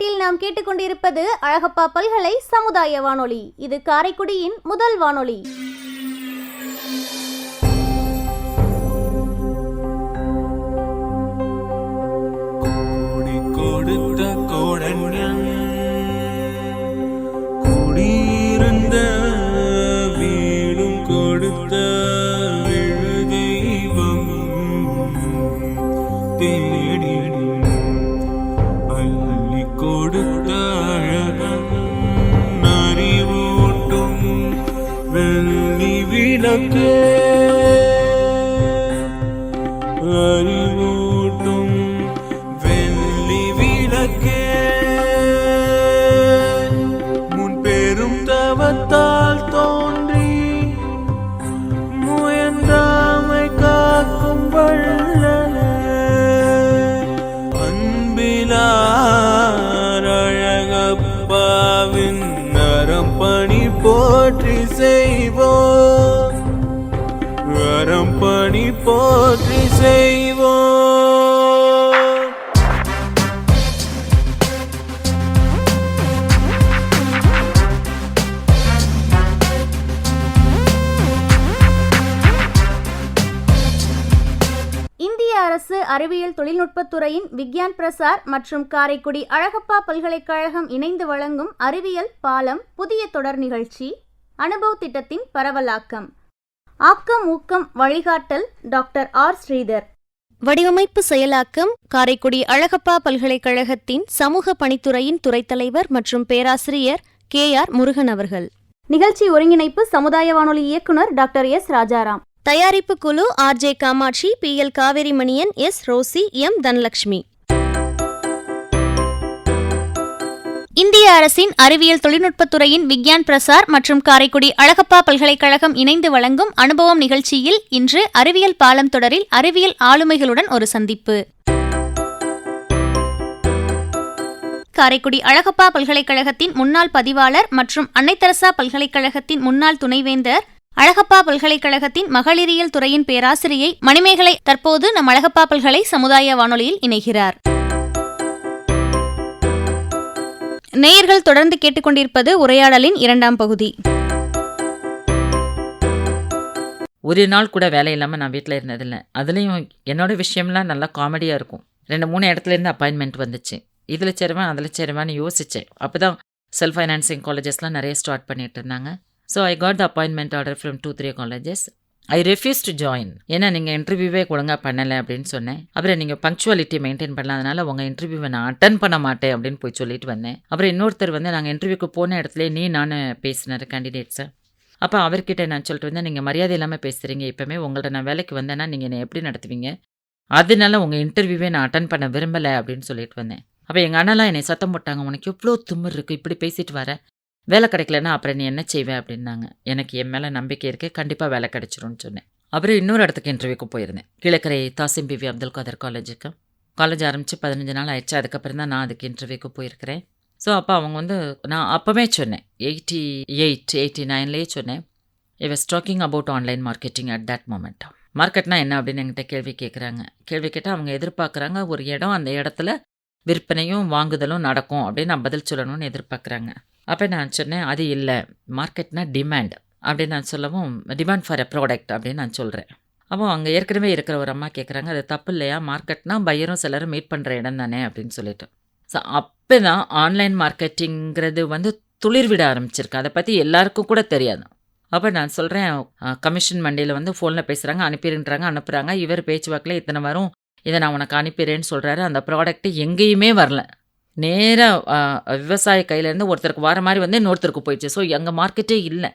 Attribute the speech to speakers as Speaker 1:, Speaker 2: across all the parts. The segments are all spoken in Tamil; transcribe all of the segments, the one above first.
Speaker 1: வீட்டில் நாம் கேட்டுக்கொண்டிருப்பது அழகப்பா பல்கலை சமுதாய வானொலி. இது காரைக்குடியின் முதல் வானொலி.
Speaker 2: குடியிருந்த வீடும் கொடுத்த தெய்வம் தேடி அள்ளி கொடுத்த அறிவூட்டும் வெள்ளி விளக்கே, அறிவூட்டும் வெள்ளி விளக்கே, தவத்தால் தோன்றி முயன்றாமை காக்கும் வள்ளலே, அன்பிலார் அழகப்பாவின் அறம்பணி போற்றி செய்வோம், அறம்பணி போற்றி செய்வோம்.
Speaker 1: அரசு அறிவியல் தொழில்நுட்பத்துறையின் விக்யான் பிரசார் மற்றும் காரைக்குடி அழகப்பா பல்கலைக்கழகம் இணைந்து வழங்கும் அறிவியல் பாலம் புதிய தொடர் நிகழ்ச்சி அனுபவ திட்டத்தின் பரவலாக்கம். ஆக்கம் ஊக்கம் வழிகாட்டல் டாக்டர் ஆர் ஸ்ரீதர். வடிவமைப்பு செயலாக்கம் காரைக்குடி அழகப்பா பல்கலைக்கழகத்தின் சமூக பணித்துறையின் துறைத் தலைவர் மற்றும் பேராசிரியர் KR முருகன் அவர்கள். நிகழ்ச்சி ஒருங்கிணைப்பு சமுதாய வானொலி இயக்குனர் டாக்டர் S ராஜாராம். தயாரிப்பு குழு RJ Kamakshi, PL Kaveri Maniyan, S Rosy, M Dhanalakshmi. இந்திய அரசின் அறிவியல் தொழில்நுட்பத்துறையின் விக்யான் பிரசார் மற்றும் காரைக்குடி அழகப்பா பல்கலைக்கழகம் இணைந்து வழங்கும் அனுபவம் நிகழ்ச்சியில் இன்று அறிவியல் பாலம் தொடரில் அறிவியல் ஆளுமைகளுடன் ஒரு சந்திப்பு. காரைக்குடி அழகப்பா பல்கலைக்கழகத்தின் முன்னாள் பதிவாளர் மற்றும் அன்னை தெரசா பல்கலைக்கழகத்தின் முன்னாள் துணைவேந்தர், அழகப்பா பல்கலைக்கழகத்தின் மகளிரியல் துறையின் பேராசிரியை மணிமேகலை தற்போது நம் அழகப்பா பல்கலை சமுதாய வானொலியில் இணைகிறார். நேயர்கள் தொடர்ந்து கேட்டுக்கொண்டிருப்பது உரையாடலின் 2ஆம் பகுதி.
Speaker 3: ஒரு நாள் கூட வேலை இல்லாமல் நான் வீட்டில் இருந்ததில்லை. அதுலேயும் என்னோட விஷயம்லாம் நல்லா காமெடியாக இருக்கும். 2-3 இடத்துலேருந்து அப்பாயின்மெண்ட் வந்துச்சு. இதில் சேருவேன் அதில் சேருவேன்னு யோசித்தேன். அப்போ தான் செல்ஃப் ஃபைனான்சிங் காலேஜஸ்லாம் நிறைய ஸ்டார்ட் பண்ணிட்டு இருந்தாங்க. So I got the appointment order from 2-3 colleges. I refuse to join. ஏன்னா நீங்கள் இன்டர்வியூவே ஒழுங்காக பண்ணலை அப்படின்னு சொன்னேன். அப்புறம் நீங்கள் பங்க்சுவாலிட்டி மெயின்டைன் பண்ணாதனால உங்கள் இன்டர்வியூவை நான் அட்டன் பண்ண மாட்டேன் அப்படின்னு போய் சொல்லிட்டு வந்தேன். அப்புறம் இன்னொருத்தர் நாங்கள் இன்டர்வியூக்கு போன இடத்துல நான் பேசினார் கேண்டிடேட்ஸை. அப்போ அவர்கிட்ட நான் சொல்லிட்டு வந்தேன், நீங்கள் மரியாதை இல்லாமல் பேசுகிறீங்க. இப்போமே உங்கள்ட்ட நான் வேலைக்கு வந்தேன்னா நீங்கள் என்னை எப்படி நடத்துவீங்க? அதனால உங்கள் இன்டர்வியூவே நான் அட்டன் பண்ண விரும்பலை அப்படின்னு சொல்லிட்டு வந்தேன். அப்போ எங்கள் அண்ணெல்லாம் என்னை சத்தம் போட்டாங்க, உனக்கு எவ்வளோ திமிர் இருக்குது, இப்படி பேசிட்டு வர, வேலை கிடைக்கலன்னா அப்புறம் நீ என்ன செய்வேன் அப்படின்னாங்க. எனக்கு என் மேலே நம்பிக்கை இருக்குது, கண்டிப்பாக வேலை கிடைச்சிரும்னு சொன்னேன். அப்புறம் இன்னொரு இடத்துக்கு இன்டர்வியூக்கு போயிருந்தேன். கீழக்கரை தாசிம் பிவி அப்துல் காதர் காலேஜுக்கு. காலேஜ் ஆரம்பித்து 15 நாள் ஆயிடுச்சு. அதுக்கப்புறம் தான் நான் அதுக்கு இன்டர்வியூக்கு போயிருக்கிறேன். ஸோ அப்போ அவங்க நான் அப்போவே சொன்னேன், 88-89லேயே சொன்னேன், I was talking about online marketing at that moment. மார்க்கெட்னா என்ன அப்படின்னு என்கிட்ட கேள்வி கேட்குறாங்க. கேள்வி கேட்டால் அவங்க எதிர்பார்க்குறாங்க ஒரு இடம், அந்த இடத்துல விற்பனையும் வாங்குதலும் நடக்கும் அப்படின்னு நான் பதில் சொல்லணும்னு எதிர்பார்க்குறாங்க. அப்போ நான் சொன்னேன், அது இல்லை, மார்க்கெட்னா டிமாண்ட் அப்படின்னு நான் சொல்லவும், டிமாண்ட் ஃபார் எ ப்ராடக்ட் அப்படின்னு நான் சொல்கிறேன். அப்போ அங்கே ஏற்கனவே இருக்கிற ஒரு அம்மா கேட்குறாங்க, அது தப்பு இல்லையா, மார்க்கெட்னா பையரும் செல்லரும் மீட் பண்ணுற இடம் தானே அப்படின்னு சொல்லிட்டு. ஸோ அப்போ தான் ஆன்லைன் மார்க்கெட்டிங்கிறது துளிர் விட ஆரம்பிச்சிருக்கு. அதை பற்றி எல்லாருக்கும் கூட தெரியாது. அப்போ நான் சொல்கிறேன், கமிஷன் மண்டியில் ஃபோனில் பேசுகிறாங்க, அனுப்பிடுன்றாங்க, அனுப்புகிறாங்க. இவர் பேச்சுவாக்கில் இத்தனை வரும், இதை நான் உனக்கு அனுப்பிடுறேன்னு சொல்கிறாரு. அந்த ப்ராடக்ட்டு எங்கேயுமே வரல, நேராக விவசாய கையிலேருந்து ஒருத்தருக்கு வர மாதிரி இன்னொருத்தருக்கு போயிடுச்சு. ஸோ எங்கள் மார்க்கெட்டே இல்லை,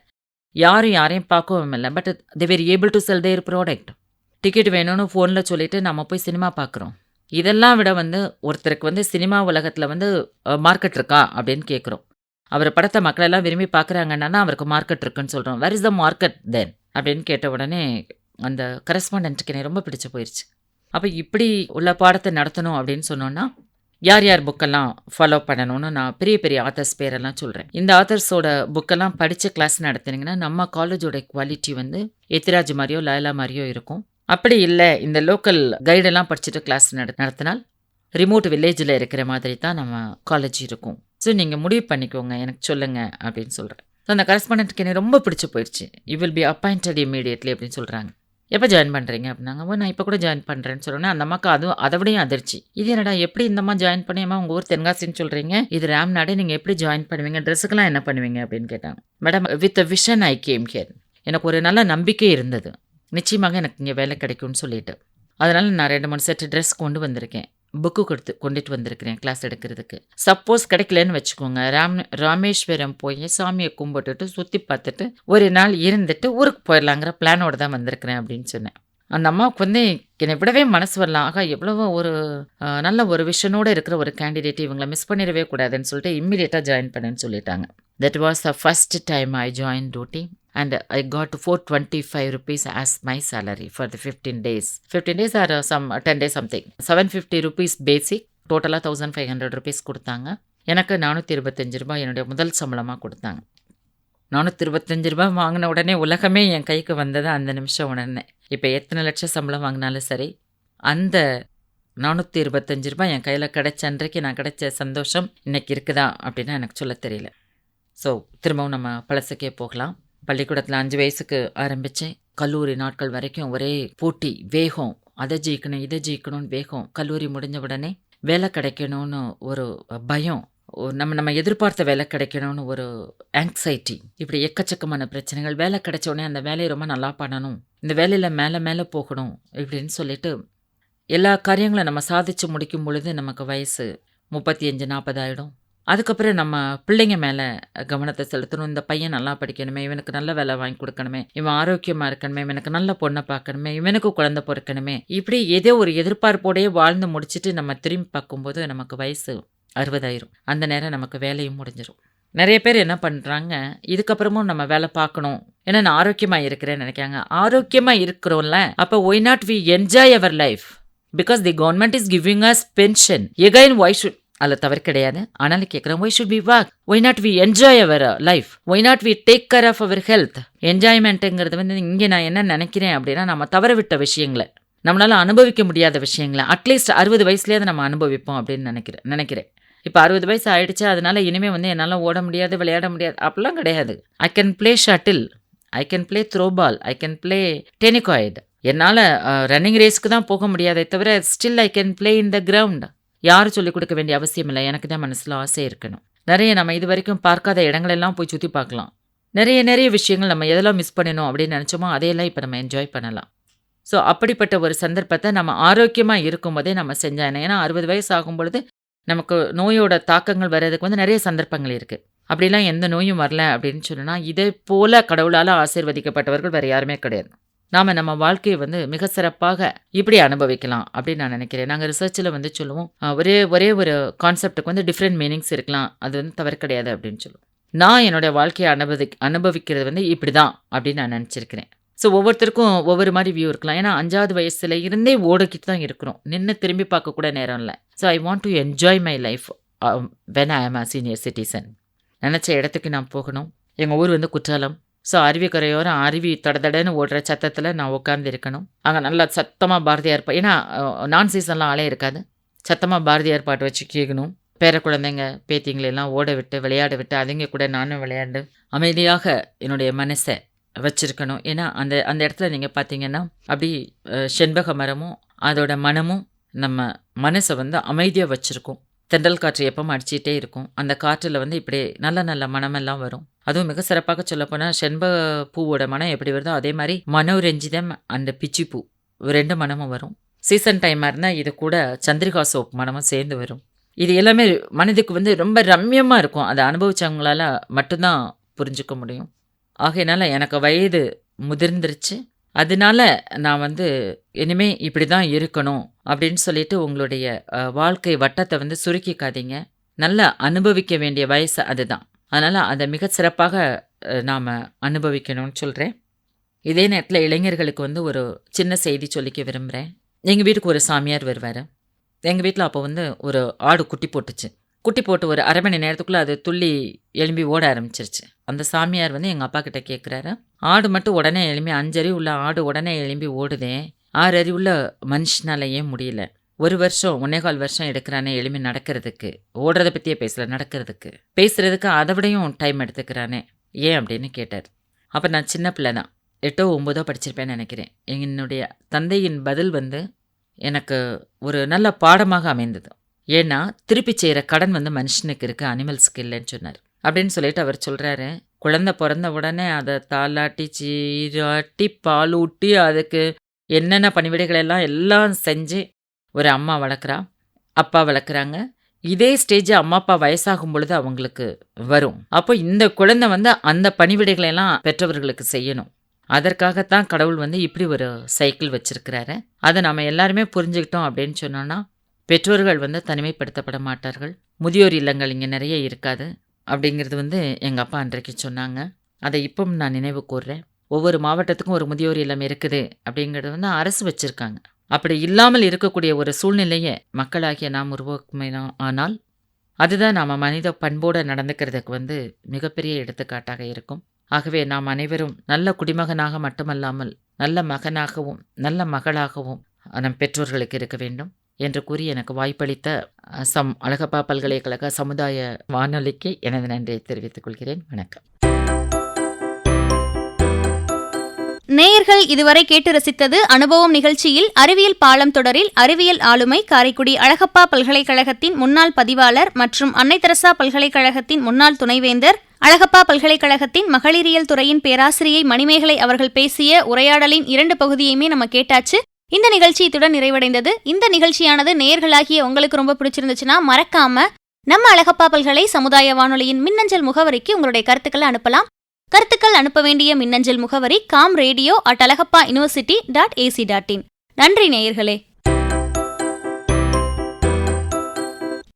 Speaker 3: யாரையும் பார்க்கவும் இல்லை. But they were able to sell their product. Ticket வேணும்னு ஃபோனில் சொல்லிவிட்டு நம்ம போய் சினிமா பார்க்குறோம். இதெல்லாம் விட ஒருத்தருக்கு சினிமா உலகத்தில் மார்க்கெட் இருக்கா அப்படின்னு கேட்குறோம். அவர் படத்தை மக்களெல்லாம் விரும்பி பார்க்குறாங்கன்னா அவருக்கு மார்க்கெட் இருக்குன்னு சொல்கிறோம். வேர் இஸ் த மார்க்கெட் தென் அப்படின்னு கேட்ட உடனே அந்த கரஸ்பாண்டன்ட்டுக்கு எனக்கு ரொம்ப பிடிச்சி போயிடுச்சு. அப்போ இப்படி உள்ள பாடத்தை நடத்தணும் அப்படின்னு சொன்னோன்னா யார் யார் புக்கெல்லாம் ஃபாலோ பண்ணணும்னு நான் பெரிய பெரிய ஆத்தர்ஸ் பேரெல்லாம் சொல்கிறேன். இந்த ஆத்தர்ஸோட புக்கெல்லாம் படித்து கிளாஸ் நடத்தினீங்கன்னா நம்ம காலேஜோட குவாலிட்டி எத்திராஜ் மாதிரியோ லைலா மாதிரியோ இருக்கும். அப்படி இல்லை, இந்த லோக்கல் கைடெல்லாம் படிச்சுட்டு கிளாஸ் நடத்தினால் ரிமோட் வில்லேஜில் இருக்கிற மாதிரி தான் நம்ம காலேஜ் இருக்கும். ஸோ நீங்கள் முடிவு பண்ணிக்கோங்க, எனக்கு சொல்லுங்கள் அப்படின்னு சொல்கிறேன். ஸோ அந்த கரஸ்பாண்டன்ட்க்கு எனக்கு ரொம்ப பிடிச்சி போயிடுச்சு. You will be appointed immediately அப்படின்னு சொல்கிறாங்க. எப்போ ஜாயின் பண்ணுறீங்க அப்படின்னாங்க. நான் இப்போ கூட ஜாயின் பண்ணுறேன்னு சொல்கிறேன். அந்த அம்மாவுக்கு அதுவும் அதை விடையும் அதிர்ச்சி. இது என்னடா எப்படி இந்த அம்மா ஜாயின் பண்ணியம்மா, உங்கள் ஊர் தென்காசின்னு சொல்கிறீங்க, இது ராம்நாடு, நீங்கள் எப்படி ஜாயின் பண்ணுவீங்க, ட்ரெஸ்ஸுக்கெல்லாம் என்ன பண்ணுவீங்க அப்படின்னு கேட்டாங்க. Madam, with a vision I came here. எனக்கு ஒரு நல்ல நம்பிக்கை இருந்தது, நிச்சயமாக எனக்கு இங்கே வேலை கிடைக்கும்னு சொல்லிட்டு. அதனால் நான் 2-3 செட்டு ட்ரெஸ் கொண்டு வந்திருக்கேன், புக்கு கொண்டுட்டு வந்திருக்கிறேன் கிளாஸ் எடுக்கிறதுக்கு. சப்போஸ் கிடைக்கலன்னு வச்சுக்கோங்க, ராமேஸ்வரம் போய் சாமியை கும்பிட்டுட்டு சுற்றி பார்த்துட்டு ஒரு நாள் இருந்துட்டு ஊருக்கு போயிடலாங்கிற பிளானோடு தான் வந்திருக்கிறேன் அப்படின்னு சொன்னேன். அந்த அம்மாவுக்கு வந்து என்னை விடவே மனசு வரலாம். ஆகா, எவ்வளவோ ஒரு நல்ல ஒரு விஷனோடு இருக்கிற ஒரு கேண்டிடேட், இவங்களை மிஸ் பண்ணிடவே கூடாதுன்னு சொல்லிட்டு இம்மிடியேட்டாக ஜாயின் பண்ணேன்னு சொல்லிட்டாங்க. That was the first time I join duty. And I got 425 rupees as my salary for the 15 days. 15 days or some 10 days something. 750 rupees basic. டோட்டலாக 1500 rupees கொடுத்தாங்க. எனக்கு 425 ரூபாய் என்னுடைய முதல் சம்பளமாக கொடுத்தாங்க. 425 ரூபாய் வாங்கின உடனே உலகமே என் கைக்கு வந்தது அந்த நிமிஷம் உடனே. இப்போ எத்தனை லட்சம் சம்பளம் வாங்கினாலும் சரி, அந்த 425 ரூபாய் என் கையில் கிடைச்ச அன்றைக்கு நான் கிடைச்ச சந்தோஷம் இன்னைக்கு இருக்குதா அப்படின்னா எனக்கு சொல்ல தெரியல. ஸோ திரும்பவும் நம்ம பழசுக்கே போகலாம். பள்ளிக்கூடத்தில் 5 வயசுக்கு ஆரம்பித்தேன். கல்லூரி நாட்கள் வரைக்கும் ஒரே போட்டி, வேகம், அதை ஜெயிக்கணும் இதை ஜெயிக்கணும்னு வேகம். கல்லூரி முடிஞ்ச உடனே வேலை கிடைக்கணும்னு ஒரு பயம், நம்ம எதிர்பார்த்த வேலை கிடைக்கணும்னு ஒரு ஆங்ஸைட்டி, இப்படி எக்கச்சக்கமான பிரச்சனைகள். வேலை கிடைச்ச உடனே அந்த வேலையை ரொம்ப நல்லா பண்ணணும், இந்த வேலையில் மேலே மேலே போகணும் இப்படின்னு சொல்லிட்டு எல்லா காரியங்களும் நம்ம சாதித்து முடிக்கும் பொழுது நமக்கு வயசு 35-40 ஆகிடும். அதுக்கப்புறம் நம்ம பிள்ளைங்க மேலே கவனத்தை செலுத்தணும். இந்த பையன் நல்லா படிக்கணுமே, இவனுக்கு நல்ல வேலை வாங்கி கொடுக்கணுமே, இவன் ஆரோக்கியமாக இருக்கணுமே, இவனுக்கு நல்ல பொண்ணை பார்க்கணுமே, இவனுக்கு குழந்தை பிறக்கணுமே, இப்படி ஏதோ ஒரு எதிர்பார்ப்போடையே வாழ்ந்து முடிச்சுட்டு நம்ம திரும்பி பார்க்கும்போது நமக்கு வயசு 60 ஆயிரும். அந்த நேரம் நமக்கு வேலையும் முடிஞ்சிடும். நிறைய பேர் என்ன பண்ணுறாங்க, இதுக்கப்புறமும் நம்ம வேலை பார்க்கணும், ஏன்னா நான் ஆரோக்கியமாக இருக்கிறேன்னு நினைக்காங்க. ஆரோக்கியமாக இருக்கிறோம்ல, அப்போ why not we enjoy our life, because the government is giving us pension. Again why should, அதில் தவறு கிடையாது. ஆனாலும் கேட்குறேன், why should we work, why not we enjoy our life, why not we take care of our health. என்ஜாய்மெண்ட்டுங்கிறது வந்து இங்கே நான் என்ன நினைக்கிறேன் அப்படின்னா, நம்ம தவற விட்ட விஷயங்களை, நம்மளால் அனுபவிக்க முடியாத விஷயங்களை அட்லீஸ்ட் 60 வயசுலேயே அதை நம்ம அனுபவிப்போம் அப்படின்னு நினைக்கிறேன். இப்போ 60 வயசு ஆகிடுச்சு, அதனால இனிமேல் வந்து என்னால் ஓட முடியாது, விளையாட முடியாது அப்படிலாம் கிடையாது. I can play shuttle, I can play throw ball, I can play tennikoit. என்னால் ரன்னிங் ரேஸ்க்கு தான் போக முடியாதே தவிர still I can play in the ground. யாரும் சொல்லிக் கொடுக்க வேண்டிய அவசியம் இல்லை, எனக்கு தான் மனசில் ஆசை இருக்கணும். நிறைய நம்ம இது வரைக்கும் பார்க்காத இடங்களெல்லாம் போய் சுற்றி பார்க்கலாம். நிறைய விஷயங்கள் நம்ம எதெல்லாம் மிஸ் பண்ணணும் அப்படின்னு நினச்சோமோ அதையெல்லாம் இப்போ நம்ம என்ஜாய் பண்ணலாம். ஸோ அப்படிப்பட்ட ஒரு சந்தர்ப்பத்தை நம்ம ஆரோக்கியமாக இருக்கும்போதே நம்ம செஞ்சாங்க. ஏன்னா 60 வயசு ஆகும் பொழுது நமக்கு நோயோட தாக்கங்கள் வர்றதுக்கு வந்து நிறைய சந்தர்ப்பங்கள் இருக்குது. அப்படிலாம் எந்த நோயும் வரல அப்படின்னு சொன்னால், இதே போல் கடவுளால் ஆசீர்வதிக்கப்பட்டவர்கள் வேறு யாருமே கிடையாது. நாம் நம்ம வாழ்க்கையை வந்து மிக சிறப்பாக இப்படி அனுபவிக்கலாம் அப்படின்னு நான் நினைக்கிறேன். நாங்கள் ரிசர்ச்சில் வந்து சொல்லுவோம், ஒரே ஒரு கான்செப்டுக்கு வந்து டிஃப்ரெண்ட் மீனிங்ஸ் இருக்கலாம், அது வந்து தவறு கிடையாது அப்படின்னு சொல்லுவோம். நான் என்னுடைய வாழ்க்கையை அனுபவிக்கிறது வந்து இப்படி தான் அப்படின்னு நான் நினச்சிருக்கிறேன். ஸோ ஒவ்வொருத்தருக்கும் ஒவ்வொரு மாதிரி வியூ இருக்கலாம். ஏன்னா 5வது வயசில் இருந்தே ஓடிக்கிட்டு தான் இருக்கிறோம், நின்று திரும்பி பார்க்கக்கூட நேரம் இல்லை. So I want to enjoy my life when I ஆம் அ சீனியர் சிட்டிசன். நினச்ச இடத்துக்கு நான் போகணும். எங்கள் ஊர் வந்து குற்றாலம். ஸோ அருவிக்கரையோரம் அருவி தடன்னு ஓடுற சத்தத்தில் நான் உட்காந்து இருக்கணும். அங்கே நல்லா சத்தமாக பாரதியார் ஏன்னா நான் சீசன்லாம் ஆளே இருக்காது, சத்தமாக பாரதியார் பாட்டு வச்சு கேட்கணும். பேர குழந்தைங்க பேத்திங்களெல்லாம் ஓட விட்டு விளையாட விட்டு அதுங்க கூட நானும் விளையாண்டு அமைதியாக என்னுடைய மனசை வச்சுருக்கணும். ஏன்னா அந்த இடத்துல நீங்கள் பார்த்தீங்கன்னா அப்படி செண்பக மரமும் அதோட மனமும் நம்ம மனசை வந்து அமைதியாக வச்சுருக்கோம். தென்றல் காற்று எப்பவும் அடிச்சிட்டே இருக்கும். அந்த காற்றில் வந்து இப்படி நல்ல மனமெல்லாம் வரும். அதுவும் மிக சிறப்பாக சொல்லப்போனால் செண்பக பூவோட மனம் எப்படி வருதோ அதே மாதிரி மனோரஞ்சிதம் அந்த பிச்சி பூ 2 மனமும் வரும். சீசன் டைமாக இருந்தால் இது கூட சந்திரிகா சோப் மனமும் சேர்ந்து வரும். இது எல்லாமே மனதுக்கு வந்து ரொம்ப ரம்யமாக இருக்கும். அதை அனுபவித்தவங்களால மட்டும்தான் புரிஞ்சுக்க முடியும். ஆகையினால எனக்கு வயது முதிர்ந்துருச்சு. அதனால நான் வந்து இனிமேல் இப்படி தான் இருக்கணும் அப்படின்னு சொல்லிட்டு உங்களுடைய வாழ்க்கை வட்டத்தை வந்து சுருக்கிக்காதீங்க. நல்லா அனுபவிக்க வேண்டிய வயசு அதுதான். அதனால் அதை மிக சிறப்பாக நாம் அனுபவிக்கணும்னு சொல்கிறேன். இதே நேரத்தில் இளைஞர்களுக்கு வந்து ஒரு சின்ன செய்தி சொல்லிக்க விரும்புகிறேன். எங்கள் வீட்டுக்கு ஒரு சாமியார் வருவார். எங்கள் வீட்டில் அப்போ வந்து ஒரு ஆடு குட்டி போட்டுச்சு. குட்டி போட்டு ஒரு அரை மணி நேரத்துக்குள்ளே அது துள்ளி எழும்பி ஓட ஆரம்பிச்சிருச்சு. அந்த சாமியார் வந்து எங்கள் அப்பா கிட்ட கேட்குறாரு, ஆடு மட்டும் உடனே எழும்பி 5 அறிவு உள்ள ஆடு உடனே எழும்பி ஓடுதே, 6 அறிவுள்ள மனுஷனால ஏன் முடியல? 1 வருஷம் 1.25 வருஷம் எடுக்கிறானே எளிமை நடக்கிறதுக்கு, ஓடுறத பற்றியே பேசல, பேசுறதுக்கு அதை விடையும் டைம் எடுத்துக்கிறானே ஏன் அப்படின்னு கேட்டார். அப்போ நான் சின்ன பிள்ளை தான், 8ஓ 9ஓ படிச்சிருப்பேன்னு நினைக்கிறேன். என்னுடைய தந்தையின் பதில் எனக்கு ஒரு நல்ல பாடமாக அமைந்தது. ஏன்னா திருப்பி செய்கிற கடன் மனுஷனுக்கு இருக்குது, அனிமல்ஸுக்கு இல்லைன்னு சொன்னார். அப்படின்னு சொல்லிட்டு அவர் சொல்கிறாரு, குழந்தை பிறந்த உடனே அதை தாளாட்டி சீராட்டி பால் ஊட்டி அதுக்கு என்னென்ன பணிவிடைகள் எல்லாம் செஞ்சு ஒரு அம்மா வளர்க்குறா, அப்பா வளர்க்குறாங்க. இதே ஸ்டேஜ் அம்மா அப்பா வயசாகும் பொழுது அவங்களுக்கு வரும். அப்போ இந்த குழந்தை அந்த பணிவிடைகளெல்லாம் பெற்றவர்களுக்கு செய்யணும். அதற்காகத்தான் கடவுள் இப்படி ஒரு சைக்கிள் வச்சிருக்கிறாரு. அதை நம்ம எல்லாருமே புரிஞ்சுக்கிட்டோம் அப்படின்னு சொன்னோன்னா பெற்றோர்கள் தனிமைப்படுத்தப்பட மாட்டார்கள். முதியோர் இல்லங்கள் இங்கே நிறைய இருக்காது அப்படிங்கிறது எங்கள் அப்பா அன்றைக்கு சொன்னாங்க. அதை இப்பவும் நான் நினைவு கூர்றேன். ஒவ்வொரு மாவட்டத்துக்கும் ஒரு முதியோர் இல்லம் இருக்குது அப்படிங்கிறது அரசு வச்சுருக்காங்க. அப்படி இல்லாமல் இருக்கக்கூடிய ஒரு சூழ்நிலையை மக்களாகிய நாம் உருவாக்குமே ஆனால் அதுதான் நாம் மனித பண்போடு நடந்துக்கிறதுக்கு மிகப்பெரிய எடுத்துக்காட்டாக இருக்கும். ஆகவே நாம் அனைவரும் நல்ல குடிமகனாக மட்டுமல்லாமல் நல்ல மகனாகவும் நல்ல மகளாகவும் நம் பெற்றோர்களுக்கு இருக்க வேண்டும் என்று கூறி எனக்கு வாய்ப்பளித்த அழகப்பா பல்கலைக்கழக சமுதாய வானொலிக்கு எனது நன்றியை தெரிவித்துக் கொள்கிறேன். வணக்கம்.
Speaker 1: நேயர்கள் இதுவரை கேட்டு ரசித்தது அனுபவம் நிகழ்ச்சியில் அறிவியல் பாலம் தொடரில் அறிவியல் ஆளுமை காரைக்குடி அழகப்பா பல்கலைக்கழகத்தின் முன்னாள் பதிவாளர் மற்றும் அன்னை தெரசா பல்கலைக்கழகத்தின் முன்னாள் துணைவேந்தர், அழகப்பா பல்கலைக்கழகத்தின் மகளிரியல் துறையின் பேராசிரியை மணிமேகலை அவர்கள் பேசிய உரையாடலின் 2 பகுதியுமே நம்ம கேட்டாச்சு. இந்த நிகழ்ச்சி இத்துடன் நிறைவடைந்தது. இந்த நிகழ்ச்சியானது நேயர்களாகிய உங்களுக்கு ரொம்ப பிடிச்சிருந்துச்சுன்னா மறக்காம நம்ம அழகப்பா பல்கலை சமுதாய வானொலியின் மின்னஞ்சல் முகவரிக்கு உங்களுடைய கருத்துக்களை அனுப்பலாம். கருத்துக்கள் அனுப்ப வேண்டிய மின்னஞ்சல் முகவரி comradio@alagappauniversity.ac.in. நன்றி நேயர்களே.